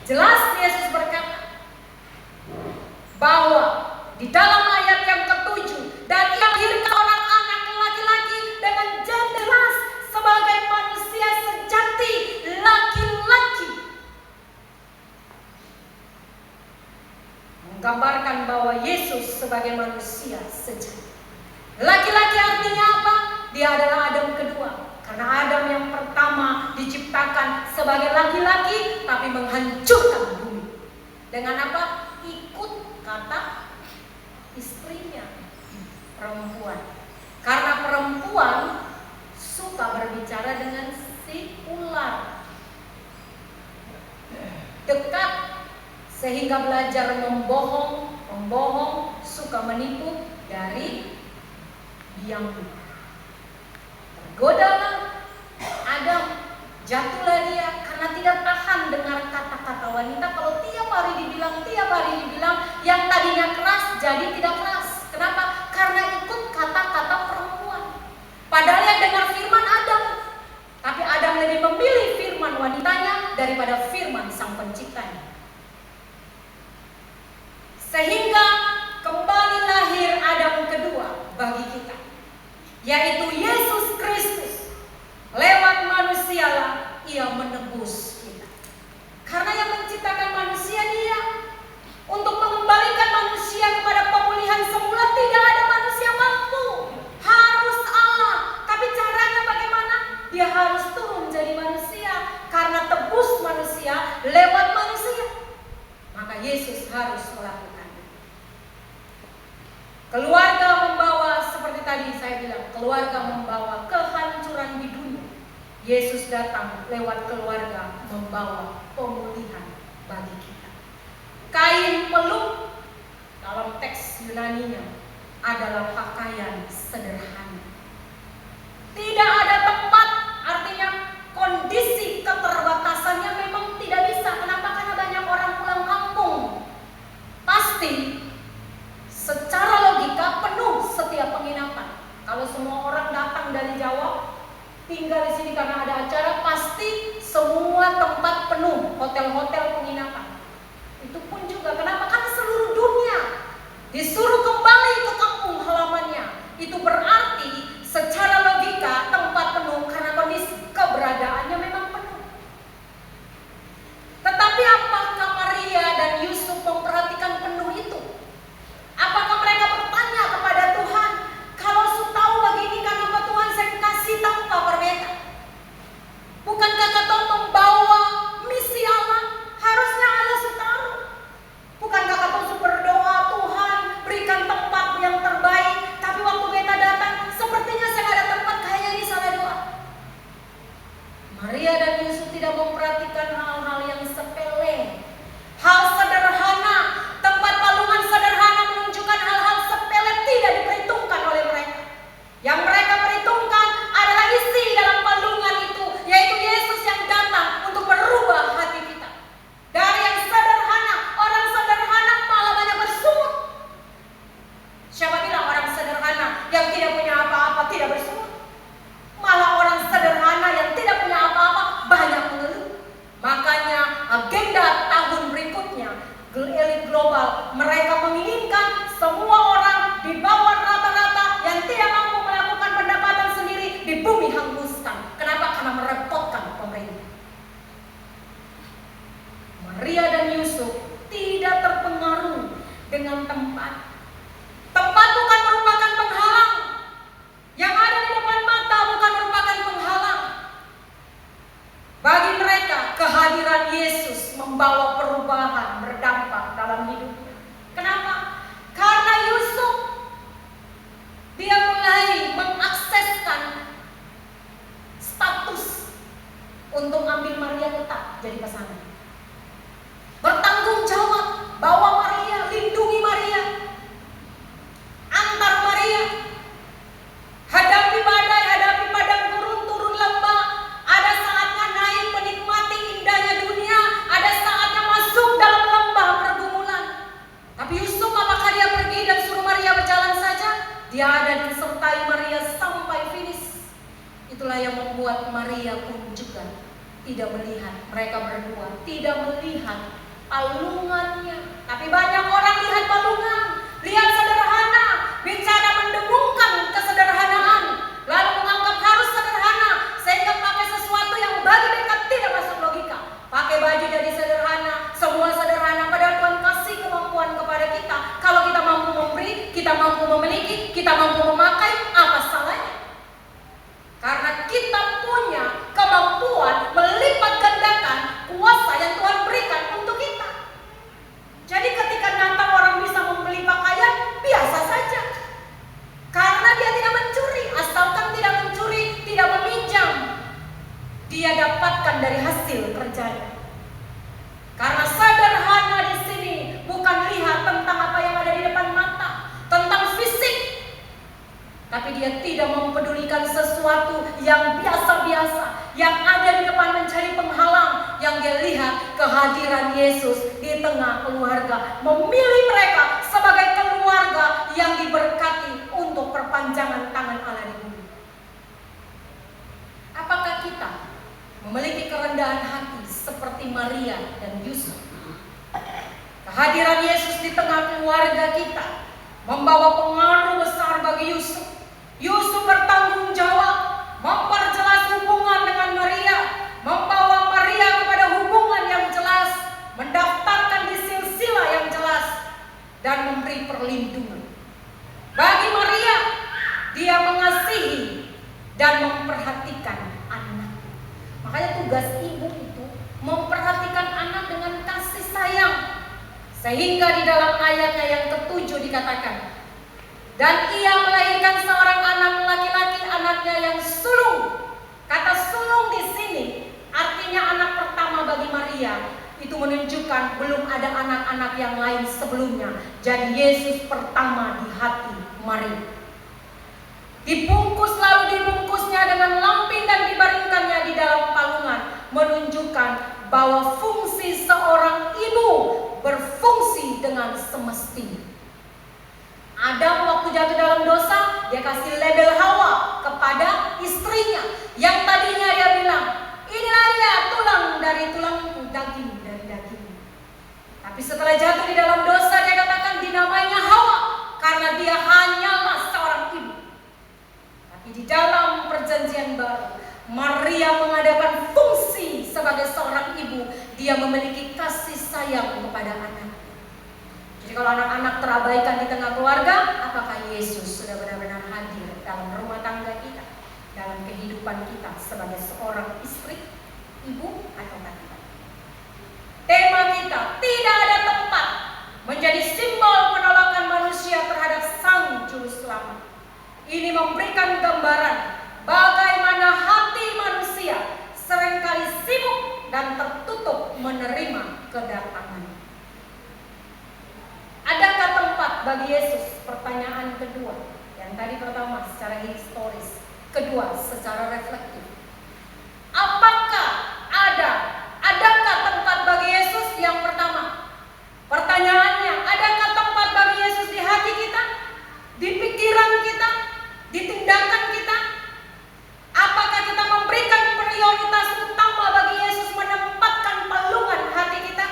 Jelas Yesus berkata bahwa di dalam ayat yang ke-7, dan ia melahirkan seorang anak laki-laki dengan jelas sebagai manusia sejati, laki-laki. Menggambarkan bahwa Yesus sebagai manusia sejati. Laki-laki artinya apa? Dia adalah Adam kedua. Karena Adam yang pertama diciptakan sebagai laki-laki, tapi menghancurkan bumi. Dengan apa? Ikut kata istrinya, perempuan. Karena perempuan suka berbicara dengan si ular, dekat, sehingga belajar membohong, suka menipu dari biang. Tergodalah Adam, jatuhlah dia karena tidak tahan dengar kata-kata wanita. Kalau tiap hari dibilang, yang tadinya keras jadi tidak keras. Kenapa? Karena ikut kata-kata perempuan. Padahal yang dengar firman Adam, tapi Adam lebih memilih firman wanitanya daripada firman sang penciptanya. Sehingga kembali lahir Adam kedua bagi kita, yaitu Yesus Kristus. Lewat manusialah ia menebus kita. Karena yang menciptakan manusia dia. Untuk mengembalikan manusia kepada pemulihan semula, tidak ada manusia mampu. Harus Allah. Tapi caranya bagaimana? Dia harus turun jadi manusia. Karena tebus manusia lewat manusia, maka Yesus harus melakukannya. Keluarga membawa, seperti tadi saya bilang, keluarga membawa kehancuran di dunia. Yesus datang lewat keluarga membawa pemulihan bagi kita. Kain peluk dalam teks Yunaninya adalah pakaian sederhana. Tidak ada tempat, artinya kondisi keterbatasannya memang tidak bisa. Kenapa? Karena banyak orang pulang kampung. Pasti secara logika penuh setiap penginapan. Kalau semua orang datang dari Jawa, tinggal di sini karena ada acara, pasti semua tempat penuh, hotel-hotel penginapan. Itu pun juga kenapa? Karena seluruh dunia disuruh kembali ke kampung halamannya. Itu berarti secara logika tempat penuh karena kondisi keberadaannya memang penuh. Tetapi apakah Maria dan Yusuf memperhatikan penuh itu? Apakah mereka bertanya kepada Tuhan, kalau su tahu begini kenapa Tuhan saya kasih tanpa perbedaan? Bukankah kau membawa misi Allah? Harusnya Allah su tahu. Bukankah kau su berdoa, Tuhan berikan tempat yang terbaik? Tapi waktu beta datang, sepertinya saya ada tempat, kayaknya ini salah doa. Maria dan Yusuf tidak memperhatikan hal-hal yang sepele, hal sederhana. Tempat palungan sederhana menunjukkan hal-hal sepele tidak diperhitungkan oleh mereka. Yang mereka perhitungkan adalah isi dalam palungan itu, yaitu Yesus yang datang untuk merubah hati kita. Dari yang sederhana, orang sederhana malah banyak bersungut. Siapa bilang orang sederhana yang tidak punya apa-apa tidak bersungut? Malah orang sederhana yang tidak punya apa-apa banyak mengeluh. Makanya agenda tahun berikutnya, elit global, mereka menginginkan semua orang di bawah rata-rata yang tidak mampu melakukan pendapatan sendiri di bumi hanguskan. Kenapa? Karena merepotkan pemerintah. Maria dan Yusuf tidak terpengaruh dengan tempat. Tempat bukan merupakan penghalang. Yang ada di depan mata bukan merupakan penghalang. Bagi mereka, kehadiran Yesus membawa perubahan berdampak dalam hidupnya. Kenapa? Karena Yusuf, dia mulai mengakseskan status untuk ambil Maria tetap jadi pasangan. Bertanggung jawab, bawa Maria, lindungi Maria, antar Maria, hadapi badai, hadapi padang gurun, turun lembah. Ada saatnya naik menikmati indahnya dunia, ada saatnya masuk dalam lembah pergumulan. Tapi Yusuf, apakah dia pergi dan suruh Maria berjalan saja? Dia ada disertai Maria sampai finish. Itulah yang membuat Maria pun juga tidak melihat, mereka berdua tidak melihat palungannya. Tapi banyak orang lihat palungan, lihat sederhana, bicara mendengungkan kesederhanaan, lalu menganggap harus sederhana, sehingga pakai sesuatu yang bagi mereka tidak masuk logika. Pakai baju jadi sederhana, semua sederhana, padahal Tuhan kasih kemampuan kepada kita. Kalau kita mampu memberi, kita mampu memiliki, kita mampu memakai, apa salahnya? Karena kita punya kemampuan melipat gandakan kuasa yang Tuhan berikan untuk kita. Jadi ketika Natal orang bisa membeli pakaian, biasa saja. Karena dia tidak mencuri, asalkan tidak mencuri, tidak meminjam, dia dapatkan dari hasil kerjanya. Karena sederhana di sini bukan lihat tentang apa yang ada di depan mata, tentang fisik, tapi dia tidak mempedulikan sesuatu yang biasa-biasa, yang ada di depan menjadi penghalang. Yang dia lihat kehadiran Yesus di tengah keluarga, memilih mereka sebagai keluarga yang diberkati untuk perpanjangan tangan Allah di bumi. Apakah kita memiliki kerendahan hati seperti Maria dan Yusuf? Kehadiran Yesus di tengah keluarga kita membawa pengaruh besar bagi Yusuf. Yusuf bertanggung jawab memperjelas hubungan dengan Maria, membawa Maria kepada hubungan yang jelas, mendaftarkan di silsilah yang jelas, dan memberi perlindungan. Bagi Maria, dia mengasihi dan memperhatikan anak. Makanya tugas ibu itu memperhatikan anak dengan kasih sayang. Sehingga di dalam ayatnya yang ke-7 dikatakan, dan ia melahirkan seorang anak laki-laki, anaknya yang sulung. Kata sulung di sini artinya anak pertama bagi Maria. Itu menunjukkan belum ada anak-anak yang lain sebelumnya. Jadi Yesus pertama di hati Maria. Dibungkus lalu dibungkusnya dengan lampin dan dibaringkannya di dalam palungan, menunjukkan bahwa fungsi seorang ibu berfungsi dengan semestinya. Adam waktu jatuh dalam dosa, dia kasih label Hawa kepada istrinya, yang tadinya dia bilang, inilah dia tulang dari tulangku, daging dari dagingku. Tapi setelah jatuh di dalam dosa, dia katakan dinamainya Hawa, karena dia hanyalah seorang ibu. Tapi di dalam perjanjian baru, Maria mengadakan fungsi sebagai seorang ibu. Dia memiliki kasih sayang kepada anak. Jadi kalau anak-anak terabaikan di tengah keluarga, apakah Yesus sudah benar-benar hadir dalam rumah tangga kita, dalam kehidupan kita sebagai seorang istri, ibu, atau tidak? Tema kita, tidak ada tempat, menjadi simbol penolakan manusia terhadap Sang Juru Selamat. Ini memberikan gambaran bagaimana hati manusia seringkali sibuk dan tertutup menerima kedatangan. Adakah tempat bagi Yesus? Pertanyaan kedua. Yang tadi pertama secara historis, kedua secara reflektif. Apakah adakah tempat bagi Yesus? Yang pertama, pertanyaannya, adakah tempat bagi Yesus di hati kita, di pikiran kita, di tindakan kita? Apakah kita memberikan prioritas utama bagi Yesus menempatkan palungan hati kita?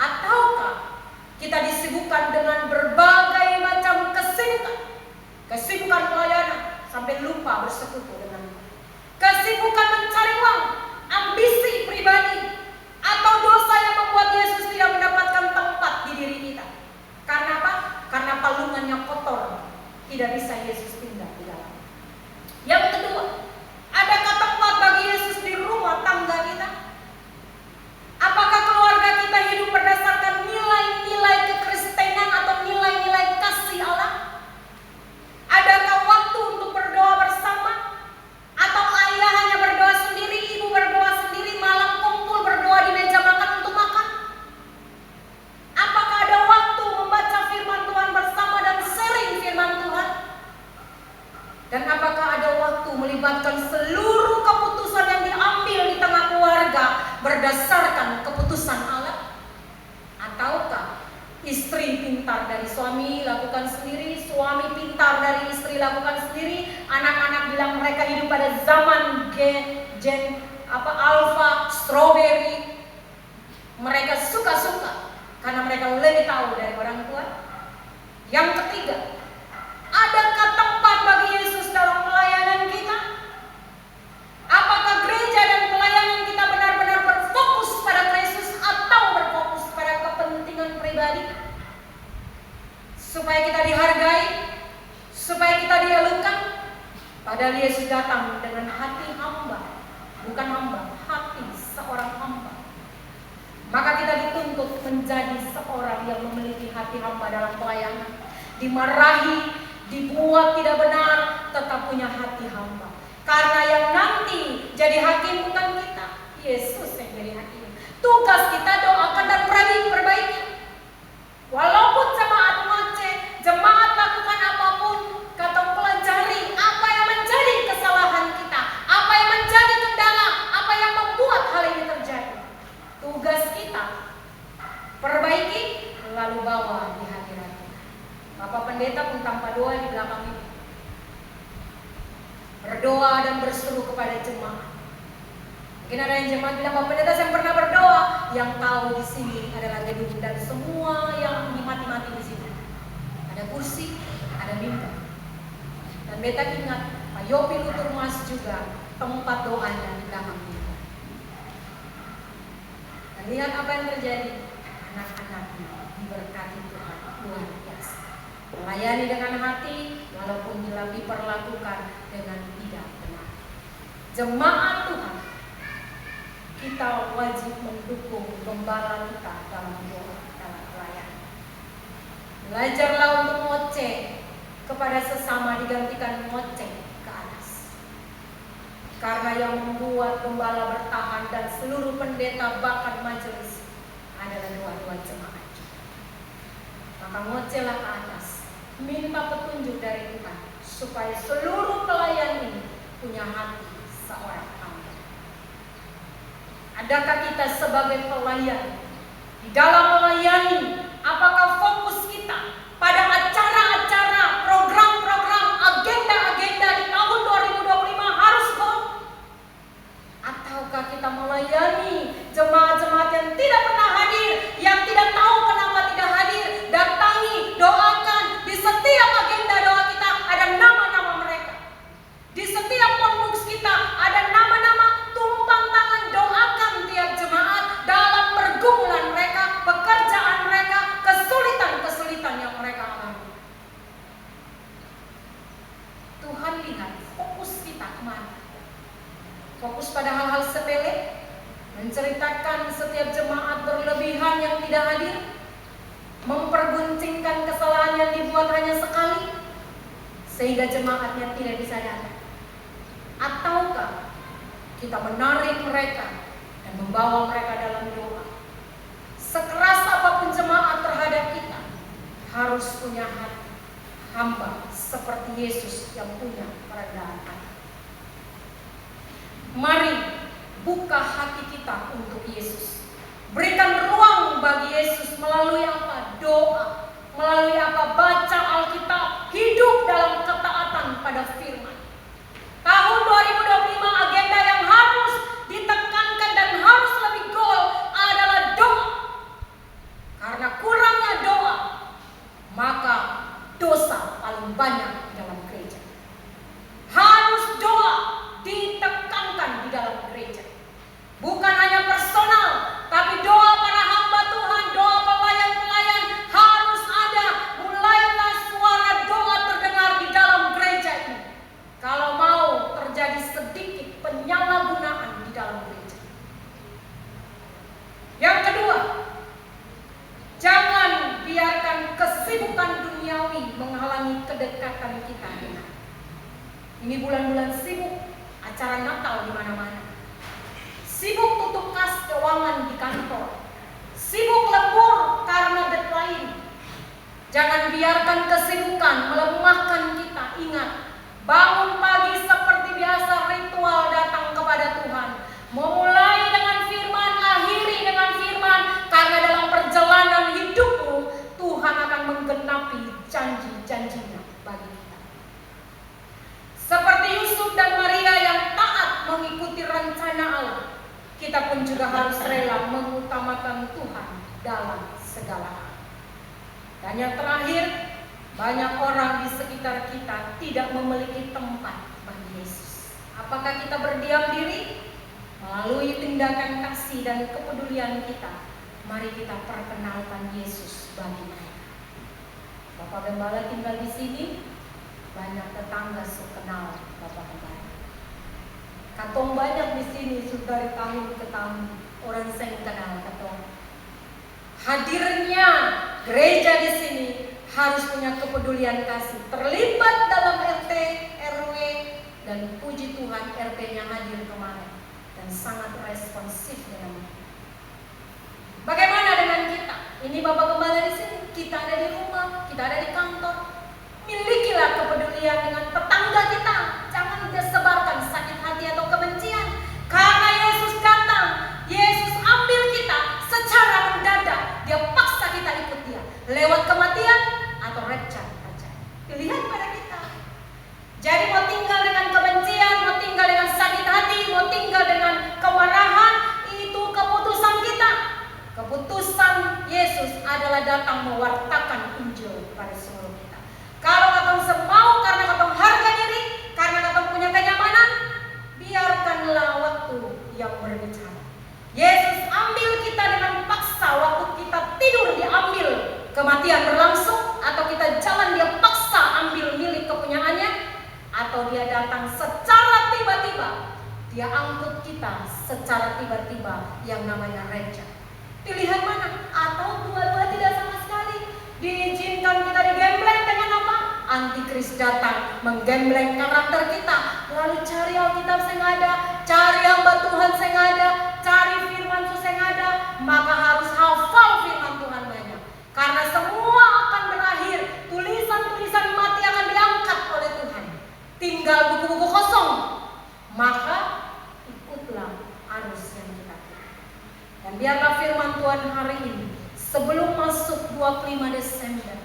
Ataukah kita disibukkan dengan berbagai macam kesibukan pelayanan sampai lupa bersekutu dengan Tuhan, kesibukan mencari uang, ambisi pribadi, atau dosa yang membuat Yesus tidak mendapatkan tempat di diri kita? Karena apa? Karena palungannya kotor, tidak bisa Yesus tinggal di dalam. Yang kedua, adakah tempat bagi Yesus di rumah tangga kita? Apakah keluarga kita hidup berdasarkan nilai-nilai kekristenan atau nilai-nilai kasih Allah? Adakah waktu untuk berdoa bersama? Atau ayah hanya berdoa sendiri, ibu berdoa sendiri, malam kumpul berdoa di meja makan untuk makan? Apakah ada waktu membaca firman Tuhan bersama dan sharing firman Tuhan? Dan apakah ada waktu melibatkan seluruh keputusan yang diambil di tengah keluarga berdasarkan keputusan Allah? Ataukah istri pintar dari suami lakukan sendiri, suami pintar dari istri lakukan sendiri, anak-anak bilang mereka hidup pada zaman alfa, strawberry. Mereka suka-suka karena mereka lebih tahu dari orang tua. Yang ketiga, adakah tempat bagi Yesus dalam pelayanan kita? Apakah gereja dan pelayanan kita benar-benar berfokus pada Kristus atau berfokus pada kepentingan pribadi? Supaya kita dihargai, supaya kita dielukan. Padahal Yesus datang dengan hati hamba, bukan hamba, hati seorang hamba. Maka kita dituntut menjadi seorang yang memiliki hati hamba dalam pelayanan. Dimarahi, dibuat tidak benar, tetap punya hati hamba. Karena yang nanti jadi hakim bukan kita, Yesus yang jadi hakim. Tugas kita doakan dan perbaiki. Walaupun jemaat ngoceh, jemaat lakukan apapun, kata pelajari apa yang menjadi kesalahan kita, apa yang menjadi kendala, apa yang membuat hal ini terjadi. Tugas kita perbaiki, lalu bawa di hadirat Tuhan. Bapak Pendeta pun tanpa doa di belakang ini berdoa dan berseru kepada jemaat. Mungkin ada yang jemaat bilang, Bapak Pendeta saya pernah berdoa. Yang tahu di sini adalah gedung dan semua yang mati-mati di sini. Ada kursi, ada mimbar. Dan beta ingat Pak Yopi Lutur Mas juga tempat doanya di belakang mimbar. Dan lihat apa yang terjadi. Anak-anaknya diberkati Tuhan luar biasa. Melayani dengan hati walaupun diperlakukan dengan tidak benar. Jemaat Tuhan, kita wajib mendukung gembala kita dalam doa, dalam pelayanan. Belajarlah untuk ngoceh kepada sesama digantikan ngoceh ke atas. Karena yang membuat gembala bertahan dan seluruh pendeta bahkan majelis adalah doa-doa jemaat. Maka ngocehlah ke atas. Minta petunjuk dari Tuhan supaya seluruh pelayan ini punya hati seorang hamba. Adakah kita sebagai pelayan di dalam melayani, apakah fokus kita pada acara-acara, program-program, agenda-agenda di tahun 2025 harus gol? Ataukah kita melayani jemaat-jemaat yang tidak pernah hadir, yang tidak tahu kenapa tidak hadir? Datangi, doakan. Di setiap agenda doa kita ada nama-nama mereka. Di setiap pengurus kita ada nama-nama, tumpang tangan, doakan tiap jemaat dalam pergumulan mereka, pekerjaan mereka, kesulitan-kesulitan yang mereka alami. Tuhan lihat fokus kita kemana? Fokus pada hal-hal sepele, menceritakan setiap jemaat berlebihan yang tidak hadir, memperguncingkan kesalahan yang dibuat hanya sekali sehingga jemaatnya tidak bisa datang. Ataukah kita menarik mereka dan membawa mereka dalam doa? Sekeras apapun jemaat terhadap kita, harus punya hati hamba seperti Yesus yang punya kerendahan hati. Mari buka hati kita untuk Yesus. Berikan ruang bagi Yesus melalui apa? Doa. Melalui apa? Baca Alkitab. Hidup dalam ketaatan pada firman. Tahun 2025 agenda yang harus ditekankan dan harus lebih gol adalah doa. Karena kurangnya doa, maka dosa paling banyak di dalam gereja. Harus doa ditekankan di dalam gereja. Bukan hanya personal, tapi doa para hamba Tuhan, doa pelayan-pelayan harus ada. Mulailah suara doa terdengar di dalam gereja ini. Kalau mau terjadi sedikit penyalahgunaan di dalam gereja. Yang kedua, jangan biarkan kesibukan duniawi menghalangi kedekatan kita dengan. Ini bulan-bulan sibuk, acara Natal di mana-mana. Sibuk tutup kas keuangan di kantor. Sibuk lembur karena deadline. Jangan biarkan kesibukan melemahkan kita. Ingat, bangun pagi seperti biasa, ritual datang kepada Tuhan. Memulai dengan firman, akhiri dengan firman. Karena dalam perjalanan hidupmu, Tuhan akan menggenapi janji-janjinya bagi kita. Seperti Yusuf dan Maria yang taat mengikuti rencana Allah. rela mengutamakan Tuhan dalam segala hal. Dan yang terakhir, banyak orang di sekitar kita tidak memiliki tempat bagi Yesus. Apakah kita berdiam diri? Melalui tindakan kasih dan kepedulian kita, mari kita perkenalkan Yesus bagi mereka. Bapak Gembala tinggal di sini, banyak tetangga kenal Bapak Gembala. Katong banyak di sini sudah dari tahun ke tahun, orang saya kenal katong. Hadirnya gereja di sini harus punya kepedulian kasih, terlibat dalam RT, RW, dan puji Tuhan RT-nya hadir kemarin dan sangat responsif dengan kita. Bagaimana dengan kita? Ini Bapak Gembala di sini, kita ada di rumah, kita ada di kantor. Milikilah kepedulian dengan tetangga kita. Jangan disebarkan sakit hati atau kebencian. Karena Yesus datang, Yesus ambil kita secara mendadak. Dia paksa kita ikut dia. Lewat kematian atau recan. Pilihan pada kita. Jadi mau tinggal dengan kebencian, mau tinggal dengan sakit hati, mau tinggal dengan kemarahan, itu keputusan kita. Keputusan Yesus adalah datang mewartakan Injil pada seluruh kita. Kalau katong semau karena katong harga diri, karena katong punya kenyamanan, biarkanlah waktu yang berbicara. Yesus ambil kita dengan paksa, waktu kita tidur diambil, kematian berlangsung, atau kita jalan dia paksa ambil milik kepunyaannya, atau dia datang secara tiba-tiba, dia angkut kita secara tiba-tiba yang namanya reja. Pilihan mana? Atau dua-dua tidak sama sekali. Diizinkan kita digembleng dengan apa? Antikris datang menggembleng karakter kita. Lalu cari Alkitab yang ada, cari hamba Tuhan yang ada, cari firman Tuhan yang ada. Maka harus hafal firman Tuhan banyak. Karena semua akan berakhir. Tulisan-tulisan mati akan diangkat oleh Tuhan. Tinggal buku-buku kosong. Maka ikutlah arus yang kita pilih. Dan biarlah firman Tuhan hari ini, sebelum masuk 25 Desember,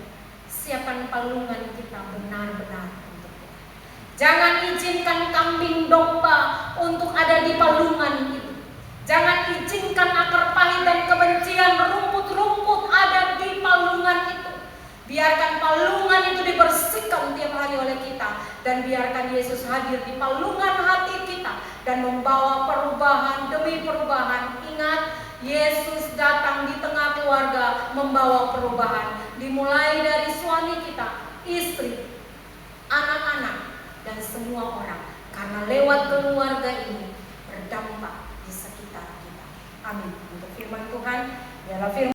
siapkan palungan kita benar-benar untuk Tuhan. Jangan izinkan kambing domba untuk ada di palungan itu. Jangan izinkan akar pahit dan kebencian, rumput-rumput ada di palungan itu. Biarkan palungan itu dibersihkan tiap hari oleh kita. Dan biarkan Yesus hadir di palungan hati kita dan membawa perubahan demi perubahan. Ingat, Yesus datang di tengah keluarga membawa perubahan. Dimulai dari suami kita, istri, anak-anak, dan semua orang. Karena lewat keluarga ini berdampak di sekitar kita. Amin. Untuk firman Tuhan, biarlah firman